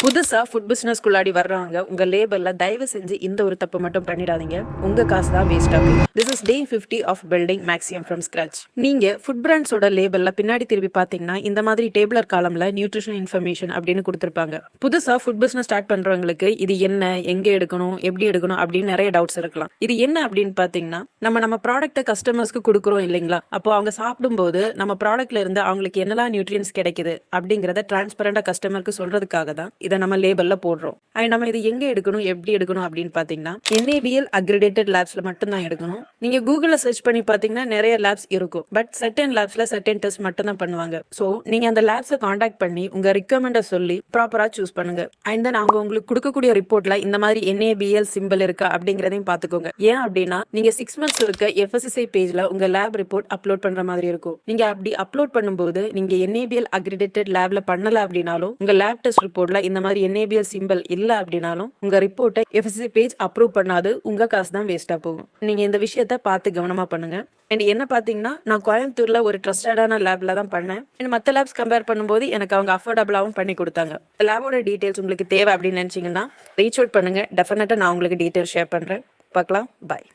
புதுசா ஃபுட் பிசினஸ்க்குள்ளாடி வர்றவங்க உங்க லேபல்ல தயவு செஞ்சு இந்த ஒரு தப்பு மட்டும் பண்ணிடாதீங்க. உங்க காசு தான் வேஸ்ட் ஆகும். This is day 50 of building maximum from scratch. நீங்க ஃபுட் பிராண்ட்ஸோட லேபல்ல பின்னாடி திருப்பி பாத்தீங்கன்னா இந்த மாதிரி டேபிளர் காலம்ல நியூட்ரிஷன் இன்ஃபர்மேஷன் அப்படின்னு கொடுத்திருப்பாங்க. புதுசா ஃபுட் பிசினஸ் ஸ்டார்ட் பண்றவங்களுக்கு இது என்ன, எங்க எடுக்கணும், எப்படி எடுக்கணும் அப்படின்னு நிறைய டவுட்ஸ் இருக்கலாம். இது என்ன அப்படின்னு பாத்தீங்கன்னா, நம்ம ப்ராடக்ட்டை கஸ்டமர்ஸ்க்கு கொடுக்குறோம் இல்லைங்களா, அப்போ அவங்க சாப்பிடும்போது நம்ம ப்ராடக்ட்ல இருந்து அவங்களுக்கு என்னெல்லாம் நியூட்ரியன்ஸ் கிடைக்குது அப்படிங்கறத டிரான்ஸ்பரண்டா கஸ்டமருக்கு சொல்றதுக்காக தான் இதை நம்ம லேபல்ல போடுறோம். அண்ட் நம்ம இது எங்க எடுக்கணும், எப்படி எடுக்கணும் அப்படின்னு பாத்தீங்கன்னா NABL அக்ரிடேட்டட் லேப்ஸ்ல மட்டும் தான் எடுக்கணும். நீங்க கூகுள்ல சர்ச் பண்ணி பாத்தீங்கன்னா நிறைய லேப்ஸ் இருக்கும். பட் சர்டன் லேப்ஸ்ல சர்டன் டெஸ்ட் மட்டும் தான் பண்ணுவாங்க. சோ நீங்க அந்த லேப்ஸை காண்டாக்ட் பண்ணி உங்க ரிக்வயர்மெண்ட்டை சொல்லி ப்ராப்பரா சூஸ் பண்ணுங்க. அண்ட் தென் அவங்க உங்களுக்கு கொடுக்கக்கூடிய ரிப்போர்ட்ல இந்த மாதிரி NABL சிம்பிள் இருக்கா அப்படிங்கறதையும் பாத்துக்கோங்க. ஏன் அப்படின்னா நீங்க 6 months இருக்க FSSAI பேஜ்ல உங்க லேப் ரிப்போர்ட் அப்லோட் பண்ற மாதிரி இருக்கும். நீங்க அப்படி அப்லோட் பண்ணும்போது நீங்க NABL அக்ரிடேட்டட் லேப்ல பண்ணல அப்படின்னாலும் உங்க லேப் டெஸ்ட் ரிப்போர்ட்ல இந்த மாதிரி NABL சிம்பிள் இல்ல அப்படின்னாலும் உங்க ரிப்போர்ட்டை FSSAI பேஜ் அப்ரூவ் பண்ணாது. உங்க காசு தான் வேஸ்டா போகும். நீங்க இந்த விஷயத்த பார்த்து கவனமா பண்ணுங்க. அண்ட் என்ன பாத்தீங்கன்னா, நான் கோயம்புத்தூர்ல ஒரு ட்ரஸ்டடான லேப்ல தான் பண்ணேன். அண்ட் மற்ற லேப்ஸ் கம்பேர் பண்ணும்போது எனக்கு அவங்க அஃபோர்டபுளாகவும் பண்ணி கொடுத்தாங்க. லேபோட டீடைல்ஸ் உங்களுக்கு தேவை அப்படின்னு நினைச்சீங்கன்னா ரீச் அவுட் பண்ணுங்க. டெஃபினட்டா நான் உங்களுக்கு டீடைல்ஸ் ஷேர் பண்றேன். பார்க்கலாம். பாய்.